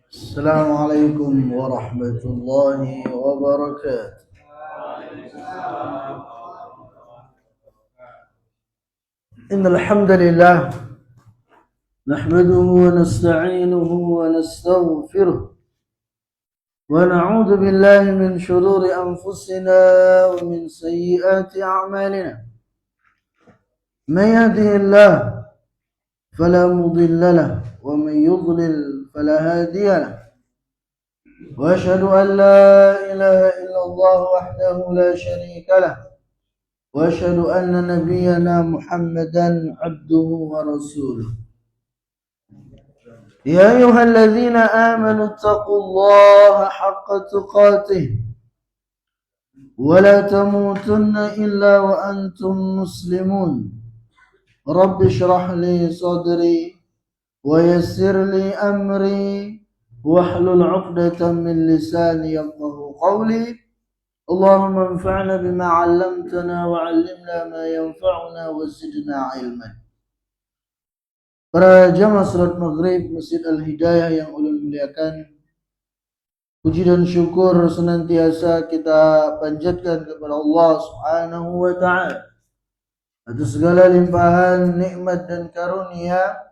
السلام عليكم ورحمة الله وبركاته. إن الحمد لله نحمده ونستعينه ونستغفره ونعوذ بالله من شرور أنفسنا ومن سيئات أعمالنا. من يهده الله فلا مضل له ومن يضلل فلا هادي له، وأشهد أن لا إله إلا الله وحده لا شريك له، وأشهد أن نبينا محمدا عبده ورسوله. يا أيها الذين آمنوا اتقوا الله حق تقاته ولا تموتن إلا وأنتم مسلمون. رب اشرح لي صدري ويسر لي أمري واحلل عقدة من لساني يفقهوا قولي. اللهم انفعنا بما علمتنا وعلمنا ما ينفعنا وزدنا علما. Para jamaah salat maghrib Masjid Al-Hidayah yang ulun muliakan, puji dan syukur senantiasa kita panjatkan kepada Allah Subhanahu wa ta'ala atas segala limpahan nikmat dan karunia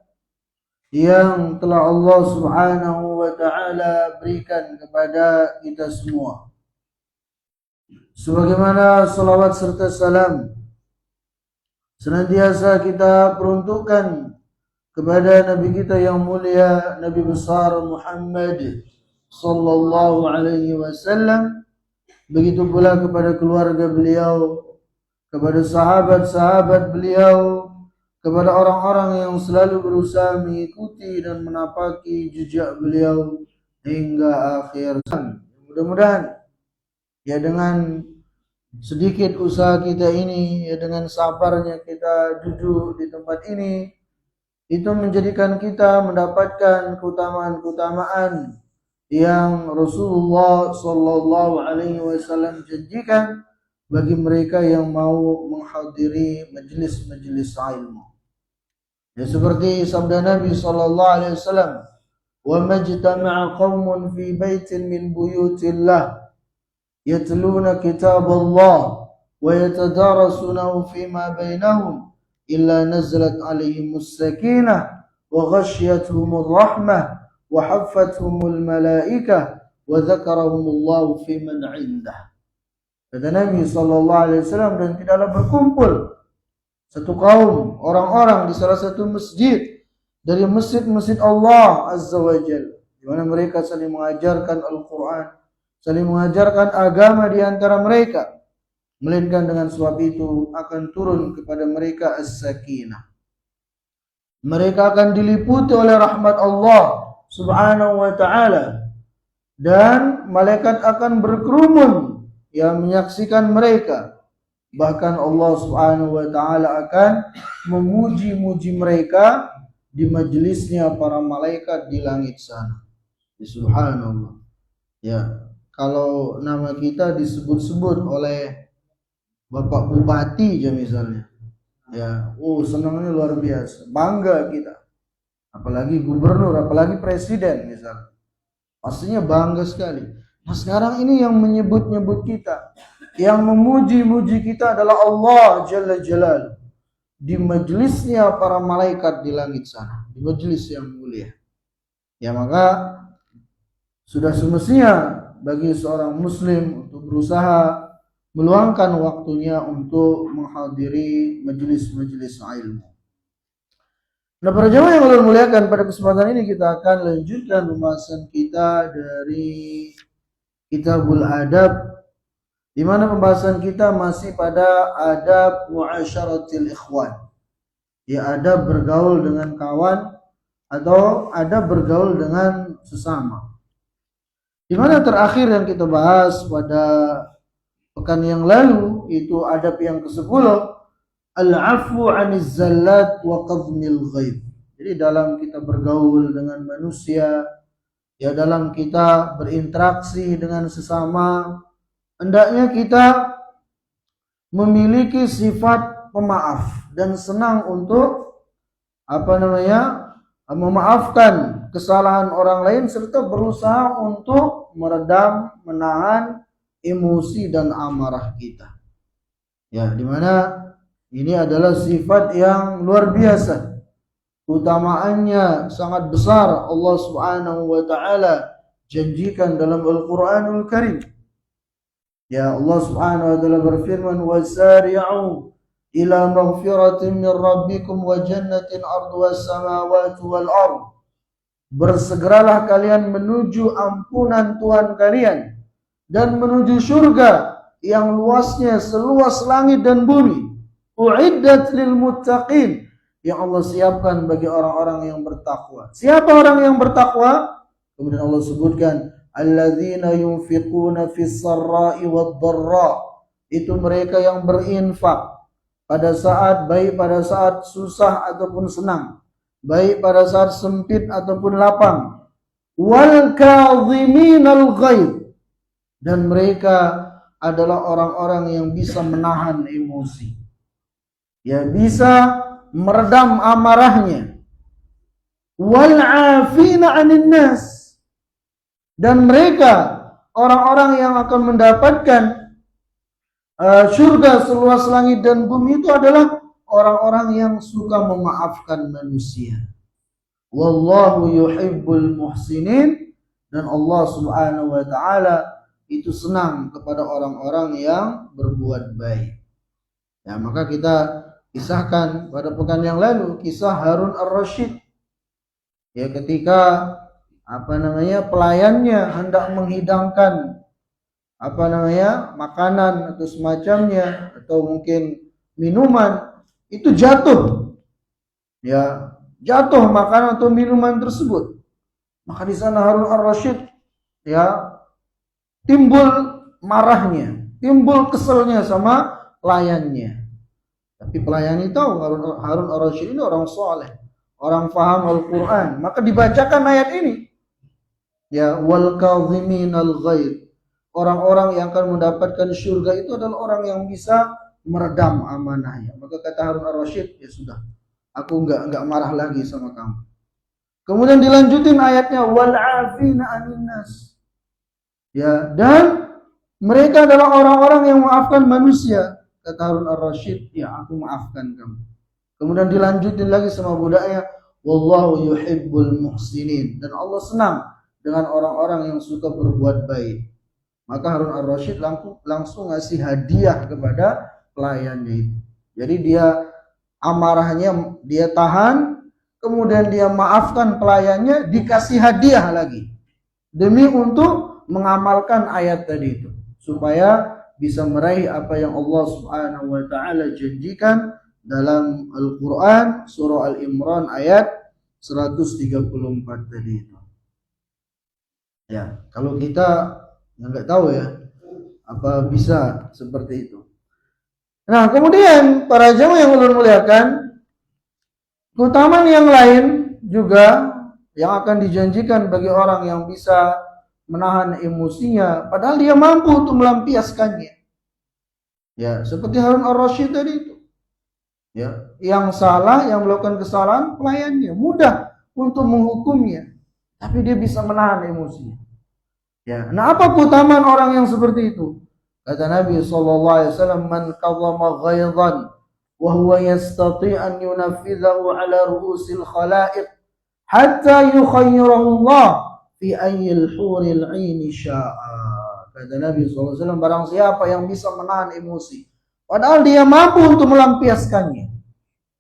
yang telah Allah Subhanahu wa ta'ala berikan kepada kita semua. Sebagaimana salawat serta salam senantiasa kita peruntukkan kepada Nabi kita yang mulia, Nabi besar Muhammad sallallahu alaihi wasallam, begitu pula kepada keluarga beliau, kepada sahabat-sahabat beliau, kepada orang-orang yang selalu berusaha mengikuti dan menapaki jejak beliau hingga akhir zaman. Mudah-mudahan ya dengan sedikit usaha kita ini, ya dengan sabarnya kita duduk di tempat ini, itu menjadikan kita mendapatkan keutamaan-keutamaan yang Rasulullah sallallahu alaihi wasallam janjikan bagi mereka yang mau menghadiri majelis-majelis ilmu. Ya seperti sabda Nabi sallallahu alaihi wasallam, "Wa majtama'a qaumun fi baitin min buyutillah yatluna kitaballah wa yatadarasunahu fima bainahum illa nazalat alaihimus sakinah wa ghasyiyatuhumur rahmah wa haffathumul malaikah wa dzakarahumullahu fi man 'indah." Kata Nabi sallallahu alaihi wasallam, dan tidaklah berkumpul satu kaum orang-orang di salah satu masjid dari masjid-masjid Allah Azza wa Jalla, di mana mereka saling mengajarkan Al-Qur'an, saling mengajarkan agama di antara mereka, melainkan dengan sebab itu akan turun kepada mereka as-sakinah. Mereka akan diliputi oleh rahmat Allah Subhanahu wa ta'ala, dan malaikat akan berkerumun yang menyaksikan mereka. Bahkan Allah Subhanahu wa ta'ala akan memuji-muji mereka di majelisnya para malaikat di langit sana. Subhanallah. Ya, kalau nama kita disebut-sebut oleh Bapak Bupati aja misalnya, ya, senangnya luar biasa, bangga kita. Apalagi gubernur, apalagi presiden misalnya, pastinya bangga sekali. Nah sekarang ini yang menyebut-nyebut kita, yang memuji-muji kita adalah Allah Jalla Jalal di majelisnya para malaikat di langit sana, di majelis yang mulia. Ya maka sudah semestinya bagi seorang muslim untuk berusaha meluangkan waktunya untuk menghadiri majelis-majelis ilmu. Nah, para jamaah yang Allah muliakan, pada kesempatan ini kita akan lanjutkan pembahasan kita dari Kitabul Adab, di mana pembahasan kita masih pada adab muasyaratil ikhwan. Ya, adab bergaul dengan kawan atau adab bergaul dengan sesama. Di mana terakhir yang kita bahas pada pekan yang lalu itu adab yang ke-10, al-'afwu 'aniz zallat wa qadmil ghaib. Jadi dalam kita bergaul dengan manusia, ya dalam kita berinteraksi dengan sesama, hendaknya kita memiliki sifat pemaaf dan senang untuk memaafkan kesalahan orang lain serta berusaha untuk meredam, menahan emosi dan amarah kita. Ya, dimana ini adalah sifat yang luar biasa. Utamaannya sangat besar. Allah Subhanahu wa taala janjikan dalam Al-Qur'anul Karim. Ya, Allah Subhanahu wa taala berfirman, "Wasari'u ila maghfiratin min rabbikum wa jannatin arduha as-samawati wal ardh." Bersegeralah kalian menuju ampunan Tuhan kalian dan menuju surga yang luasnya seluas langit dan bumi. Uiddat lil muttaqin, yang Allah siapkan bagi orang-orang yang bertakwa. Siapa orang yang bertakwa? Kemudian Allah sebutkan, alladzina yunfiquna fis sarra'i wad dharra. Itu mereka yang berinfak pada saat baik pada saat susah ataupun senang, baik pada saat sempit ataupun lapang. Wal kadhiminal ghaidh, dan mereka adalah orang-orang yang bisa menahan emosi, ya, bisa meredam amarahnya. Wal 'afina 'anil nas, dan mereka orang-orang yang akan mendapatkan surga seluas langit dan bumi itu adalah orang-orang yang suka memaafkan manusia. Wallahu yuhibbul muhsinin, dan Allah Subhanahu wa taala itu senang kepada orang-orang yang berbuat baik. Ya, maka kita kisahkan pada pekan yang lalu kisah Harun ar-Rasyid. Ya, ketika pelayannya hendak menghidangkan makanan atau semacamnya atau mungkin minuman, itu jatuh. Ya, jatuh makanan atau minuman tersebut. Maka di sana Harun ar-Rasyid ya timbul marahnya, timbul keselnya sama pelayannya. Tapi pelayan itu tahu Harun ar-Rasyid ini orang soleh, orang faham Al-Quran. Maka dibacakan ayat ini. Ya, wal kadhiminal ghaidh. Orang-orang yang akan mendapatkan surga itu adalah orang yang bisa meredam amanahnya. Maka kata Harun ar-Rasyid, ya sudah, aku enggak marah lagi sama kamu. Kemudian dilanjutin ayatnya, wal 'afina 'anil nas. Ya, dan mereka adalah orang-orang yang memaafkan manusia. Kata Harun ar-Rasyid, ya aku maafkan kamu. Kemudian dilanjutin lagi sama budaknya, wallahu yuhibbul muhsinin, dan Allah senang dengan orang-orang yang suka berbuat baik. Maka Harun ar-Rasyid langsung ngasih hadiah kepada pelayannya itu. Jadi dia amarahnya dia tahan, kemudian dia maafkan pelayannya, dikasih hadiah lagi. Demi untuk mengamalkan ayat tadi itu, supaya bisa meraih apa yang Allah Subhanahu wa taala janjikan dalam Al-Qur'an surah Al-Imran ayat 134 tadi itu. Ya, kalau kita enggak tahu ya apa bisa seperti itu. Nah, kemudian para jamaah yang ulun muliakan, keutamaan yang lain juga yang akan dijanjikan bagi orang yang bisa menahan emosinya padahal dia mampu untuk melampiaskannya. Ya, seperti Harun ar-Rasyid tadi itu. Ya, yang salah, yang melakukan kesalahan pelayannya mudah untuk menghukumnya, tapi dia bisa menahan emosinya. Ya, nah apa keutamaan orang yang seperti itu? Kata Nabi sallallahu alaihi wasallam, man qadhama ghaidhan wa huwa yastati' an yunafidhahu ala ru'usil khalaiq hatta yukhayyirahu Allah fi ayyil huril 'aini sya'a. Kata Nabi SAW, barang siapa yang bisa menahan emosi padahal dia mampu untuk melampiaskannya,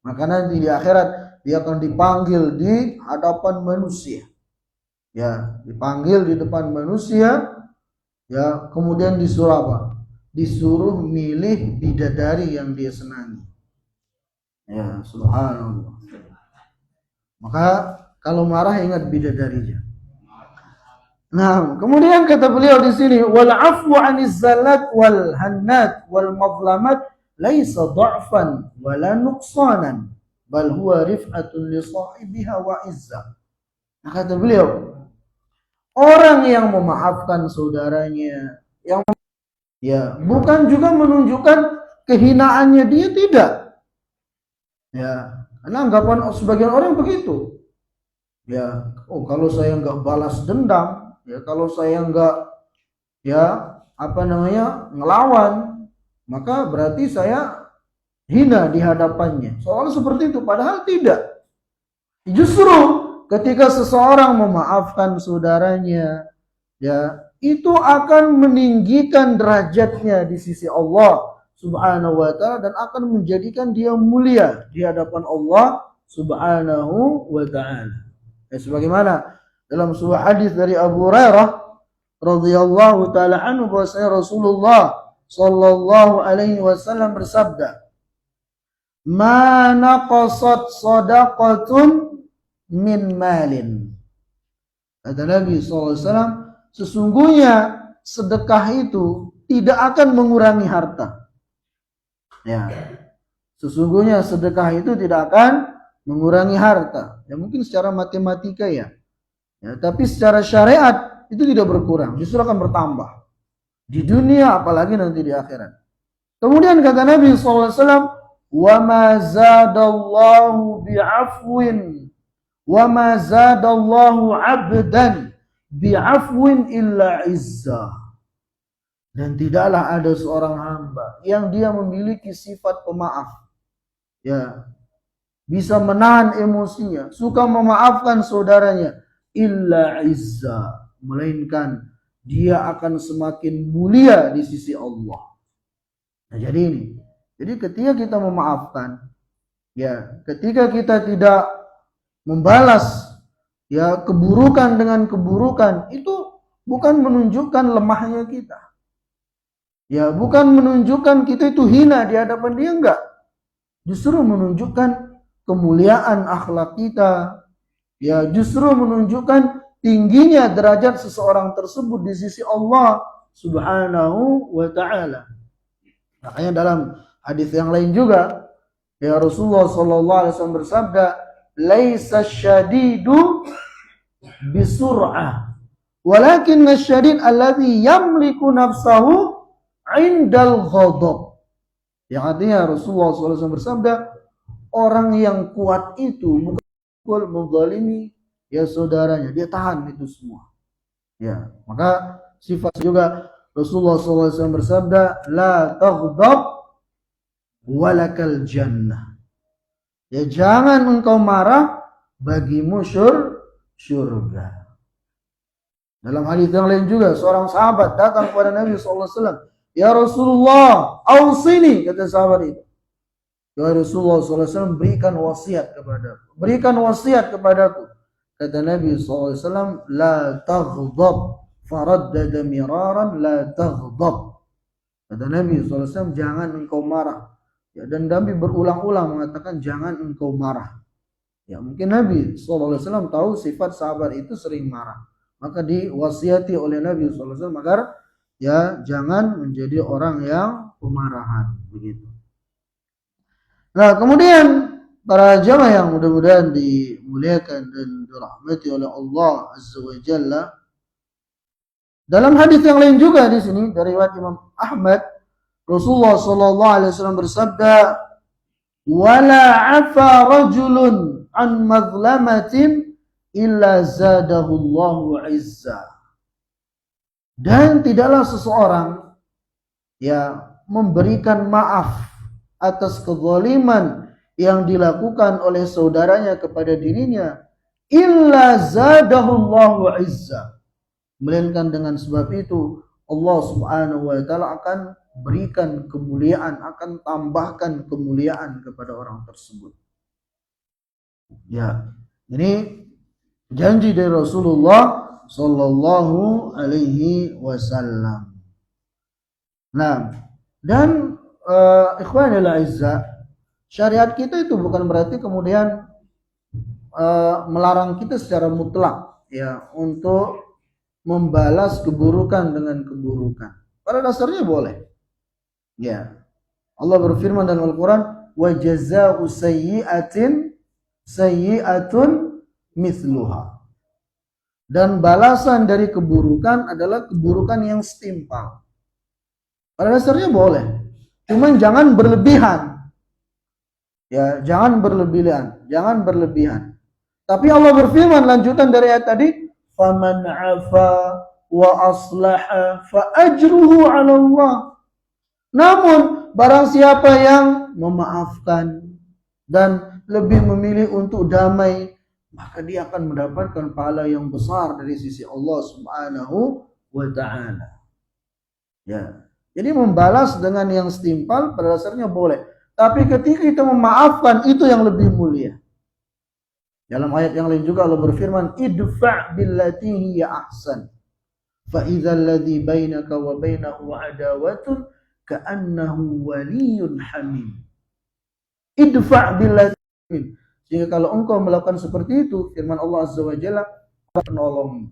maka nanti di akhirat dia akan dipanggil di hadapan manusia. Ya, dipanggil di depan manusia. Ya, kemudian disuruh apa? Disuruh milih bidadari yang dia senangi. Ya, subhanallah. Maka kalau marah ingat bidadarinya. Nah, kemudian kata beliau di sini, wal afwu 'aniz zallat wal hannat wal madlamat laisa dha'fan wala nuqsanan bal huwa rif'atun li sahibiha wa izzah. Nah, kata beliau, orang yang memaafkan saudaranya, yang ya bukan juga menunjukkan kehinaannya dia, tidak. Ya, karena anggapan sebagian orang begitu. Ya, oh kalau saya nggak balas dendam, ya kalau saya nggak ngelawan, maka berarti saya hina di hadapannya. Soalnya seperti itu, padahal tidak. Justru ketika seseorang memaafkan saudaranya, ya itu akan meninggikan derajatnya di sisi Allah Subhanahu wa taala dan akan menjadikan dia mulia di hadapan Allah Subhanahu wa taala. Ya, sebagaimana dalam sebuah hadis dari Abu Hurairah radhiyallahu taala anhu bahwasanya Rasulullah sallallahu alaihi wasallam bersabda, "Ma naqasat shadaqatun min malin." Kata Nabi sallallahu alaihi wasallam, sesungguhnya sedekah itu tidak akan mengurangi harta. Ya. Sesungguhnya sedekah itu tidak akan mengurangi harta. Ya mungkin secara matematika ya. Ya, tapi secara syariat itu tidak berkurang, justru akan bertambah. Di dunia apalagi nanti di akhirat. Kemudian kata Nabi sallallahu alaihi wasallam, "Wa ma zadallahu bi'afwin wa ma zadallahu 'abdan bi'afwin illa izzah." Dan tidaklah ada seorang hamba yang dia memiliki sifat pemaaf. Ya, bisa menahan emosinya, suka memaafkan saudaranya, illa izzah, melainkan dia akan semakin mulia di sisi Allah. Nah, jadi ini. Jadi ketika kita memaafkan, ya, ketika kita tidak membalas ya keburukan dengan keburukan, itu bukan menunjukkan lemahnya kita. Ya, bukan menunjukkan kita itu hina di hadapan dia, enggak. Justru menunjukkan kemuliaan akhlak kita. Ya, justru menunjukkan tingginya derajat seseorang tersebut di sisi Allah Subhanahu wa taala. Makanya dalam hadis yang lain juga, ya Rasulullah sallallahu alaihi wasallam bersabda, "Laisa syadidu bisur'ah, walakin asyadid alladhi yamliku nafsahu 'indal ghadab." Yang artinya Rasulullah sallallahu alaihi wasallam bersabda, orang yang kuat itu bukan menzalimi ya saudaranya, dia tahan itu semua. Ya, maka sifat juga Rasulullah SAW bersabda, la taghdab walakal jannah. Ya, jangan engkau marah, bagimu syurga. Dalam hadis yang lain juga, seorang sahabat datang kepada Nabi SAW, ya Rasulullah, ausini, kata sahabat itu. Ya Rasulullah SAW, berikan wasiat kepadaku. Berikan wasiat kepadaku. Kata Nabi SAW, la taghdab. Faraddada miraran, la taghdab. Kata Nabi SAW, jangan engkau marah. Ya, dan Nabi berulang-ulang mengatakan, jangan engkau marah. Ya, mungkin Nabi SAW tahu sifat sahabat itu sering marah. Maka diwasiati oleh Nabi SAW agar ya jangan menjadi orang yang pemarahan. Begitu. Nah, kemudian para jamaah yang mudah-mudahan dimuliakan dan dirahmati oleh Allah Azza wa Jalla, dalam hadis yang lain juga di sini dari riwayat Imam Ahmad, Rasulullah sallallahu alaihi wasallam bersabda, "Wala 'afa rajulun an mazlamatin illa zadahu Allahu 'izza." Dan tidaklah seseorang ya memberikan maaf atas kezaliman yang dilakukan oleh saudaranya kepada dirinya, illa zadahullahu 'izza. Melainkan dengan sebab itu Allah Subhanahu wa taala akan berikan kemuliaan, akan tambahkan kemuliaan kepada orang tersebut. Ya, ini janji dari Rasulullah sallallahu alaihi wasallam. Nah, dan ikhwanil a'izzah, syariat kita itu bukan berarti kemudian melarang kita secara mutlak ya untuk membalas keburukan dengan keburukan. Pada dasarnya boleh. Ya. Allah berfirman dalam Al-Qur'an, "Wa jazaa'u sayyi'atin sayyi'atun mithluha." Dan balasan dari keburukan adalah keburukan yang setimpal. Pada dasarnya boleh. Cuman jangan berlebihan. Ya, jangan berlebihan, jangan berlebihan. Tapi Allah berfirman lanjutan dari ayat tadi, "Faman 'afa wa aslaha fa ajruhu 'ala Allah." Namun barang siapa yang memaafkan dan lebih memilih untuk damai, maka dia akan mendapatkan pahala yang besar dari sisi Allah Subhanahu wa taala. Ya. Jadi membalas dengan yang setimpal pada dasarnya boleh. Tapi ketika kita memaafkan itu yang lebih mulia. Dalam ayat yang lain juga Allah berfirman, "Idfa' billati hiya ahsan. Fa idzal ladzi bainaka wa bainahu 'adawatun ka'annahu waliyyun hamim." Idfa' billati. Sehingga kalau engkau melakukan seperti itu, firman Allah Azza wa Jalla, penolong.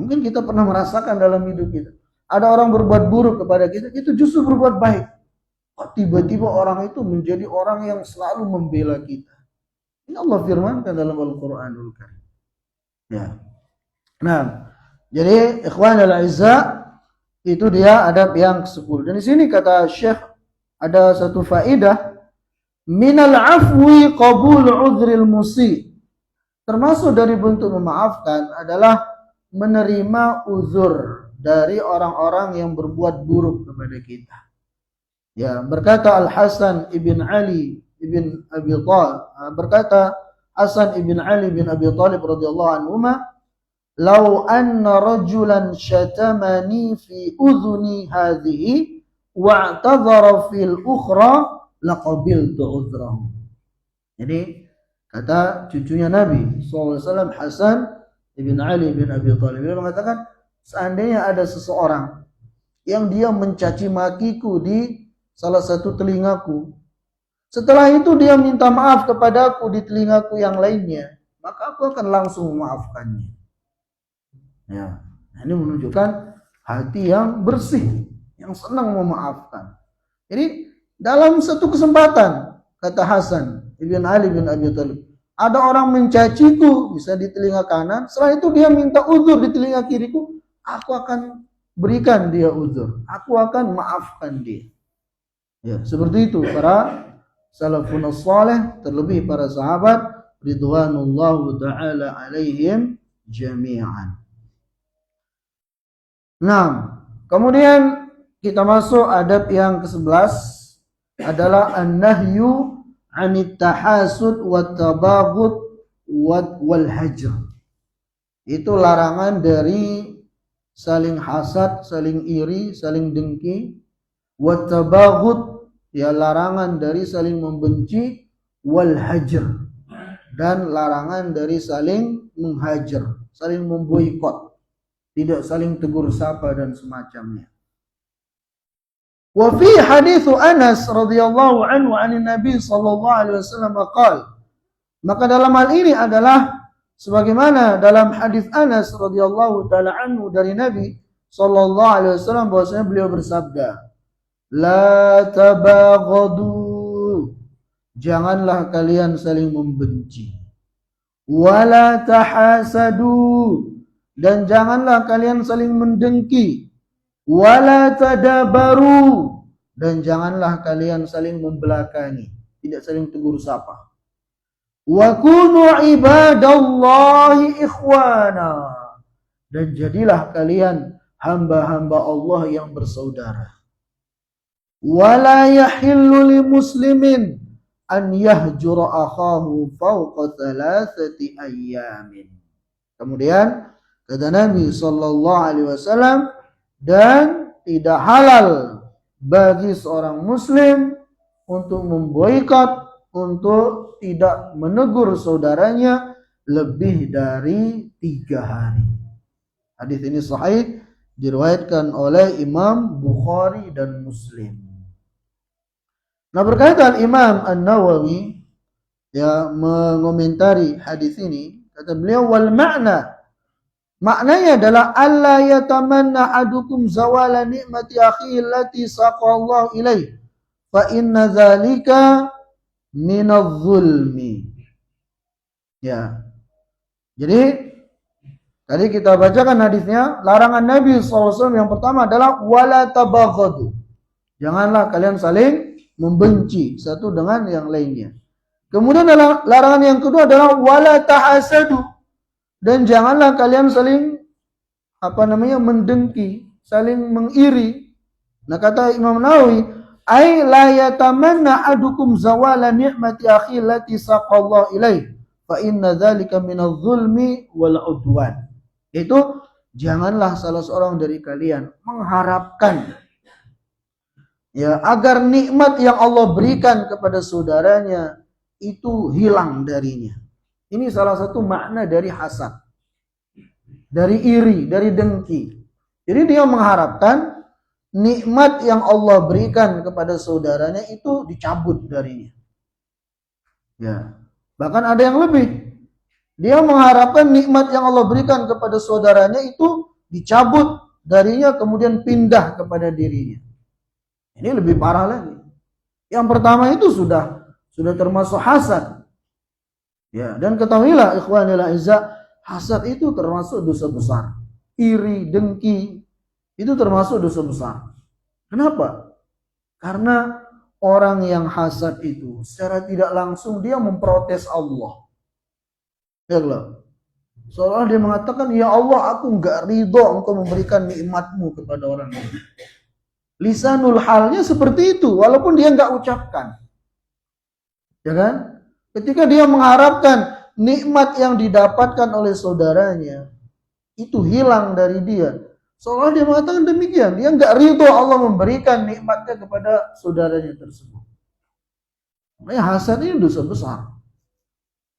Mungkin kita pernah merasakan dalam hidup kita. Ada orang berbuat buruk kepada kita, itu justru berbuat baik. Tiba-tiba orang itu menjadi orang yang selalu membela kita. Ini Allah firmankan dalam Al-Quranul Karim. Ya. Nah, jadi ikhwan al-izza, itu dia adab yang ke-10. Dan di sini kata Syekh ada satu faedah, minal afwi qabul udhril musi. Termasuk dari bentuk memaafkan adalah menerima uzur dari orang-orang yang berbuat buruk kepada kita. Ya, berkata Al-Hasan ibn Ali ibn Abi Thalib, berkata Hasan ibn Ali bin Abi Thalib radhiyallahu anhuma, "Lau anna rajulan syatamani fi udhuni hadhihi wa'tadhara fil ukhra laqabiltu udhrahu." Jadi kata cucunya Nabi SAW, Hasan ibn Ali bin Abi Thalib, dia mengatakan, seandainya ada seseorang yang dia mencaci makiku di salah satu telingaku, setelah itu dia minta maaf kepadaku di telingaku yang lainnya, maka aku akan langsung memaafkannya. Ya, ini menunjukkan hati yang bersih, yang senang memaafkan. Jadi dalam satu kesempatan, kata Hasan ibn Ali bin Abi Thalib, ada orang mencaciku, bisa di telinga kanan, setelah itu dia minta uzur di telinga kiriku, aku akan berikan dia uzur, aku akan maafkan dia. Ya, seperti itu para salafun salih, terlebih para sahabat ridwanullahu taala alaihim jami'an. Nah, kemudian kita masuk adab yang ke-11 adalah an-nahyu 'anit tahasud wat tabaghud wal hajr. Itu larangan dari saling hasad, saling iri, saling dengki. Wat tabaghud, ya larangan dari saling membenci. Wal hajr, dan larangan dari saling menghajar, saling memboikot, tidak saling tegur sapa dan semacamnya. Wa fi hadits Anas radhiyallahu anhu 'an Nabi sallallahu alaihi wasallam qala, maka dalam hal ini adalah sebagaimana dalam hadis Anas radhiyallahu taala anhu dari Nabi sallallahu alaihi wasallam, bahwasanya beliau bersabda, la tabaghadu, janganlah kalian saling membenci, wala tahasadu, dan janganlah kalian saling mendengki, wala tadabaru, dan janganlah kalian saling membelakangi, tidak saling tegur sapa. Wa kunu ibadallahi ikhwana, dan jadilah kalian hamba-hamba Allah yang bersaudara. Wala yahillu li muslimin an yahjura akhahu fawqa thalathati ayyamin. Kemudian kata Nabi sallallahu alaihi wasallam, dan tidak halal bagi seorang muslim untuk memboikot, untuk tidak menegur saudaranya lebih dari 3 hari. Hadis ini sahih, diriwayatkan oleh Imam Bukhari dan Muslim. Nah, berkaitan Imam An-Nawawi ya mengomentari hadis ini, kata beliau, wal maknanya adalah alla yatamanna adukum zawala ni'mati akhihi allati saqallahu ilaih fa inna dzalika minadz zulmi. Ya. Jadi tadi kita bacakan hadisnya, larangan Nabi SAW yang pertama adalah wala tabaghadu. Janganlah kalian saling membenci satu dengan yang lainnya. Kemudian larangan yang kedua adalah wala tahasadu, dan janganlah kalian saling mendengki, saling mengiri. Nah, kata Imam Nawawi, ai la yatamanna ahadukum zawala ni'mati akhi allati saqallahu ilaih fa inna dzalika minadh zulmi wal udwan. Itu janganlah salah seorang dari kalian mengharapkan agar nikmat yang Allah berikan kepada saudaranya itu hilang darinya. Ini salah satu makna dari hasad, dari iri, dari dengki. Jadi dia mengharapkan nikmat yang Allah berikan kepada saudaranya itu dicabut darinya. Ya, bahkan ada yang lebih. Dia mengharapkan nikmat yang Allah berikan kepada saudaranya itu dicabut darinya, kemudian pindah kepada dirinya. Ini lebih parah lagi. Yang pertama itu sudah termasuk hasad. Ya, dan ketahuilah ikhwanil a'izzah, hasad itu termasuk dosa besar. Iri, dengki itu termasuk dosa besar. Kenapa? Karena orang yang hasad itu secara tidak langsung dia memprotes Allah. Ya Allah. Seolah dia mengatakan, ya Allah, aku enggak ridho engkau memberikan nikmatmu kepada orang ini. Lisanul halnya seperti itu, walaupun dia enggak ucapkan. Ya kan? Ketika dia mengharapkan nikmat yang didapatkan oleh saudaranya itu hilang dari dia, seolah dia mengatakan demikian, dia enggak ridho Allah memberikan nikmatnya kepada saudaranya tersebut. Makanya hasad ini dosa besar.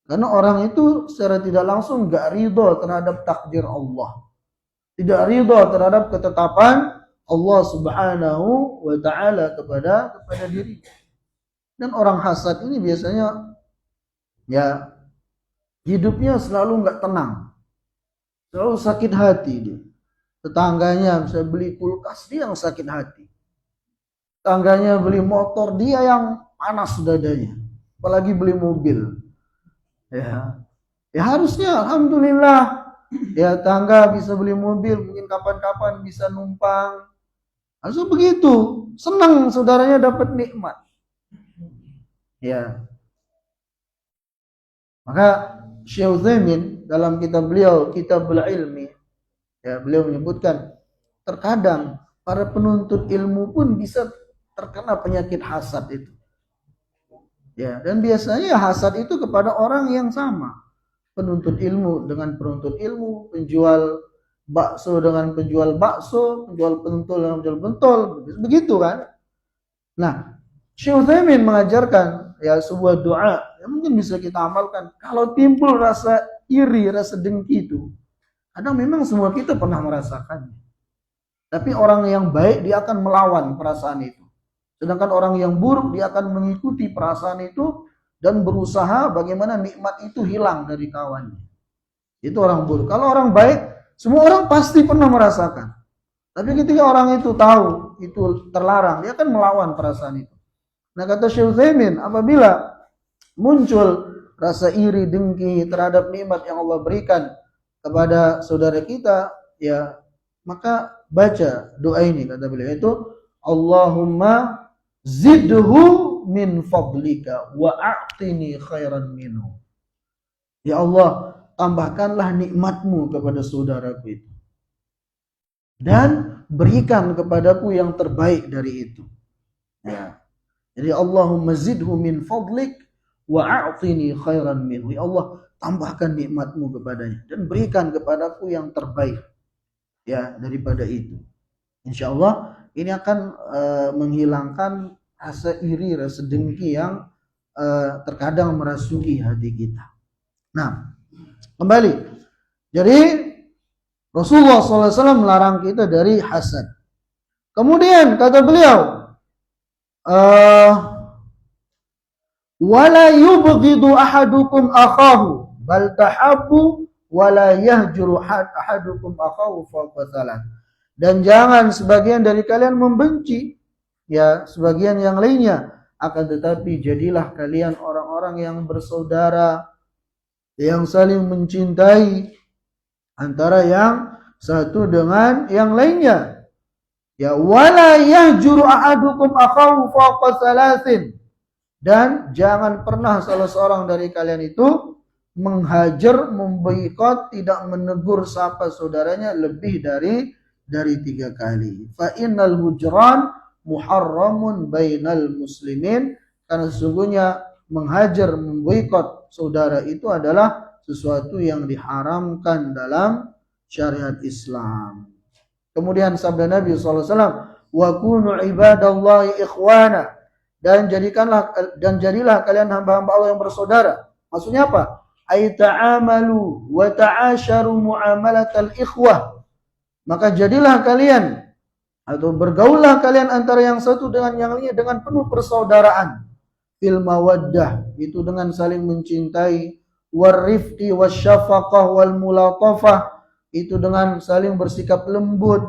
Karena orang itu secara tidak langsung enggak ridho terhadap takdir Allah. Tidak ridho terhadap ketetapan Allah Subhanahu wa taala kepada dirinya. Dan orang hasad ini biasanya hidupnya selalu enggak tenang. Selalu sakit hati dia. Tetangganya bisa beli kulkas, dia yang sakit hati. Tetangganya beli motor, dia yang panas dadanya. Apalagi beli mobil. Ya harusnya alhamdulillah ya tangga bisa beli mobil, mungkin kapan-kapan bisa numpang. Harusnya begitu, senang saudaranya dapat nikmat. Ya. Maka Syekh Utsaimin dalam kitab beliau Kitabul Ilmi, beliau menyebutkan terkadang para penuntut ilmu pun bisa terkena penyakit hasad itu. Ya, dan biasanya hasad itu kepada orang yang sama. Penuntut ilmu dengan penuntut ilmu, penjual bakso dengan penjual bakso, penjual pentol dengan penjual pentol, begitu kan? Nah, Syekh Utsaimin mengajarkan sebuah doa yang mungkin bisa kita amalkan. Kalau timbul rasa iri, rasa dengki itu, kadang memang semua kita pernah merasakannya. Tapi orang yang baik dia akan melawan perasaan itu. Sedangkan orang yang buruk dia akan mengikuti perasaan itu dan berusaha bagaimana nikmat itu hilang dari kawannya. Itu orang buruk. Kalau orang baik, semua orang pasti pernah merasakan. Tapi ketika orang itu tahu itu terlarang, dia akan melawan perasaan itu. Nah, kata Syekh Utsaimin, apabila muncul rasa iri dengki terhadap nikmat yang Allah berikan kepada saudara kita, maka baca doa ini, kata beliau, itu Allahumma zidhu min fadlika wa a'tini khairan minhu. Ya Allah, tambahkanlah nikmatmu kepada saudaraku itu dan berikan kepadaku yang terbaik dari itu. Jadi Allahumma zidhu min fadlik wa a'tini khairan minhu. Ya Allah, tambahkan nikmatmu kepadanya dan berikan kepadaku yang terbaik daripada itu. Insyaallah ini akan menghilangkan rasa iri, rasa dengki yang terkadang merasuki hati kita. Nah, kembali. Jadi Rasulullah SAW melarang kita dari hasad. Kemudian kata beliau, wala yubghidu ahadukum akhahu bal tahabbu wala yahjuru ahadukum akhahu fawqa thalath. Dan jangan sebagian dari kalian membenci sebagian yang lainnya, akan tetapi jadilah kalian orang-orang yang bersaudara, yang saling mencintai antara yang satu dengan yang lainnya. Wala yahjuru ahadukum akhahu fawqa thalathin. Dan jangan pernah salah seorang dari kalian itu menghajar, memboikot, tidak menegur sapa saudaranya lebih dari 3 kali. Fa innal hujran muharramun bainal muslimin, karena sesungguhnya menghajar, memboikot saudara itu adalah sesuatu yang diharamkan dalam syariat Islam. Kemudian sabda Nabi SAW, wa kunu ibadallahi ikhwana, dan jadilah kalian hamba-hamba Allah yang bersaudara. Maksudnya apa? Ay ta'amalu wa ta'asharu muamalatal ikhwah. Maka jadilah kalian atau bergaullah kalian antara yang satu dengan yang lainnya dengan penuh persaudaraan. Fil mawaddah, itu dengan saling mencintai, warifqi wasyafaqah wal mulatafah, itu dengan saling bersikap lembut,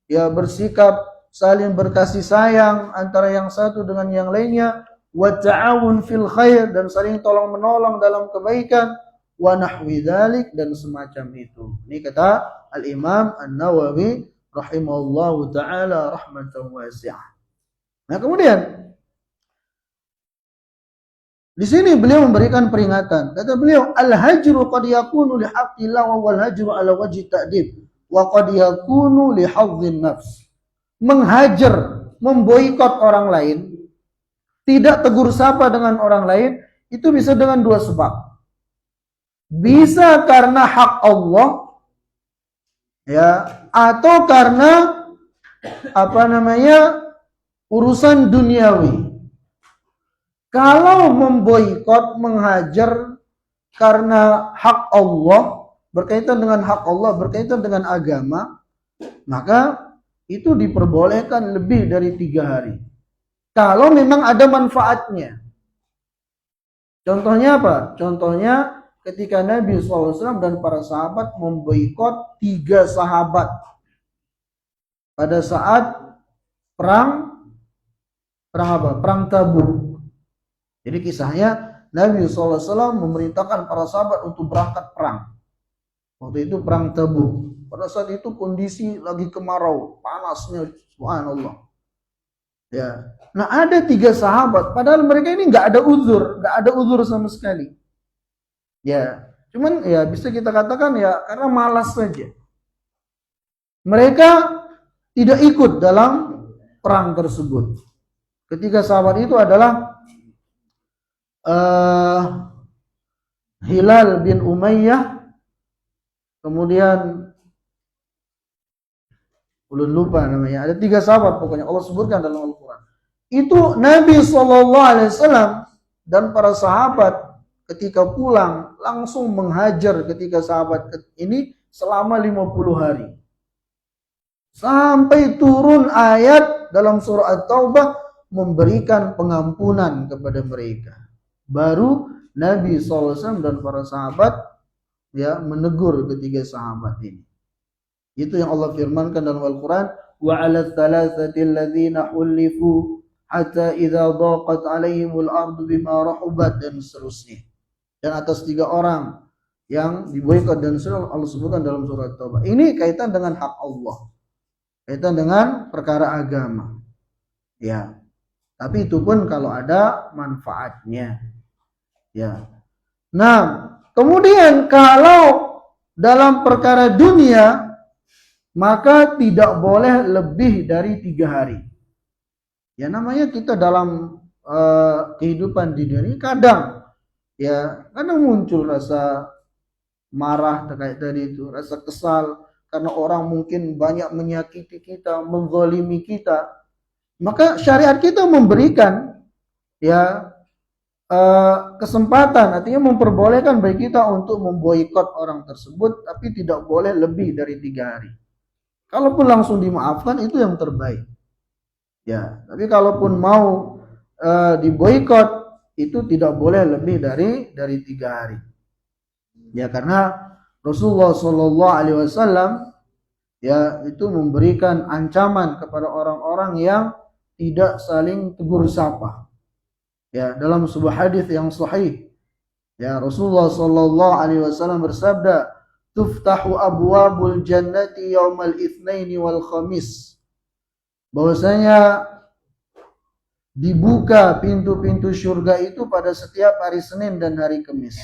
ya, bersikap saling berkasih sayang antara yang satu dengan yang lainnya, wa ta'awun fil khair, dan saling tolong menolong dalam kebaikan, wa nahwi dzalik, dan semacam itu. Ini kata Al-Imam An-Nawawi rahimahullahu taala rahmatan wasi'ah. Nah, kemudian di sini beliau memberikan peringatan. Kata beliau, al-hajru qad yakunu li haqqillah wa wal hajru ala wajhi ta'dib wa qad yakunu li hadzin nafs. Menghajar, memboikot orang lain, tidak tegur sapa dengan orang lain, itu bisa dengan 2 sebab. Bisa karena hak Allah, ya, atau karena urusan duniawi. Kalau memboikot, menghajar karena hak Allah, berkaitan dengan hak Allah, berkaitan dengan agama, maka itu diperbolehkan lebih dari 3 hari. Kalau memang ada manfaatnya. Contohnya apa? Contohnya ketika Nabi SAW dan para sahabat memboikot 3 sahabat pada saat perang apa? Perang Tabuk. Jadi kisahnya Nabi SAW memerintahkan para sahabat untuk berangkat perang. Waktu itu perang Tabuk. Pada saat itu kondisi lagi kemarau, panasnya, subhanallah. Ya. Nah, ada 3 sahabat, padahal mereka ini nggak ada uzur sama sekali. Ya, cuman ya bisa kita katakan ya karena malas saja. Mereka tidak ikut dalam perang tersebut. Ketiga sahabat itu adalah Hilal bin Umayyah, kemudian ulun lupa namanya. Ada 3 sahabat pokoknya Allah sebutkan dalam Al-Quran. Itu Nabi SAW dan para sahabat ketika pulang langsung menghajar ketiga sahabat ini selama 50 hari. Sampai turun ayat dalam surah At-Taubah memberikan pengampunan kepada mereka. Baru Nabi SAW dan para sahabat ya menegur ketiga sahabat ini. Itu yang Allah firmankan dalam Al-Quran, wa 'ala tsalatsati alladzina hulifu hatta idza dhaqat 'alaihimul ardu bima rahubat, dan seterusnya. Dan atas 3 orang yang diboikot dan seterusnya Allah sebutkan dalam surah Taubah. Ini kaitan dengan hak Allah. Kaitan dengan perkara agama. Ya. Tapi itu pun kalau ada manfaatnya. Ya. Nah, kemudian kalau dalam perkara dunia, maka tidak boleh lebih dari 3 hari. Ya, namanya kita dalam kehidupan di dunia ini kadang muncul rasa marah terkait tadi itu, rasa kesal karena orang mungkin banyak menyakiti kita, menzalimi kita. Maka syariat kita memberikan kesempatan, artinya memperbolehkan bagi kita untuk memboikot orang tersebut, tapi tidak boleh lebih dari 3 hari. Kalaupun langsung dimaafkan itu yang terbaik. Ya, tapi kalaupun mau diboikot itu tidak boleh lebih dari 3 hari. Ya, karena Rasulullah SAW ya itu memberikan ancaman kepada orang-orang yang tidak saling tegur sapa. Ya, dalam sebuah hadis yang sahih, ya Rasulullah SAW bersabda, "Tuftahu abwabul jannati yaumal itsnaini wal khamis." Bahwasanya dibuka pintu-pintu surga itu pada setiap hari Senin dan hari Kamis.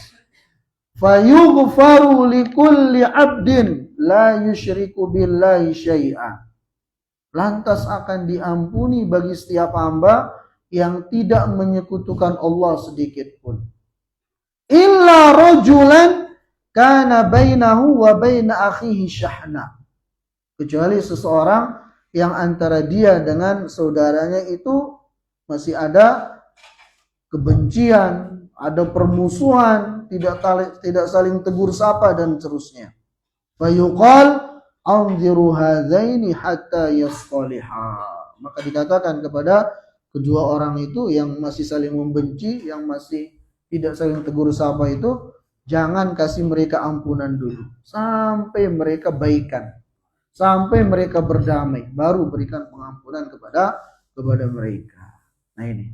Fayughfaru likulli 'abdin la yusyriku billahi syai'a. Lantas akan diampuni bagi setiap hamba yang tidak menyekutukan Allah sedikit pun. Illa rajulan kana bainahu wa baina akhihi syahna. Kecuali seseorang yang antara dia dengan saudaranya itu masih ada kebencian, ada permusuhan, tidak saling tegur sapa dan seterusnya. Fayuqal anziru hadzaini hatta yasqaliha. Maka dikatakan kepada kedua orang itu yang masih saling membenci, yang masih tidak saling tegur sapa itu, jangan kasih mereka ampunan dulu sampai mereka baikan, sampai mereka berdamai, baru berikan pengampunan kepada mereka. Nah ini,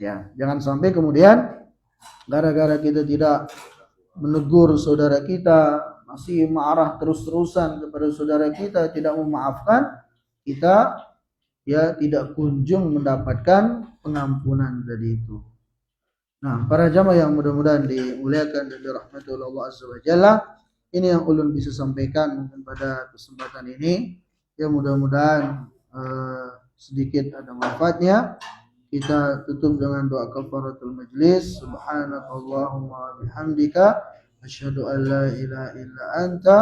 ya, jangan sampai kemudian gara-gara kita tidak menegur saudara kita, masih marah terus-terusan kepada saudara kita, tidak memaafkan, kita ya tidak kunjung mendapatkan pengampunan tadi itu. Nah, para jamaah yang mudah-mudahan dimuliakan dan dirahmati oleh Allah Azza wa Jalla, ini yang ulun bisa sampaikan mungkin pada kesempatan ini. Ya mudah-mudahan sedikit ada manfaatnya. Kita tutup dengan doa kafaratul majlis. Subhanakallahumma bihamdika asyhadu an la ilaha illa anta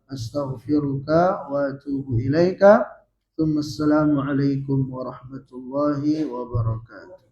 astaghfiruka wa atubu ilaika. Assalamualaikum warahmatullahi wabarakatuh.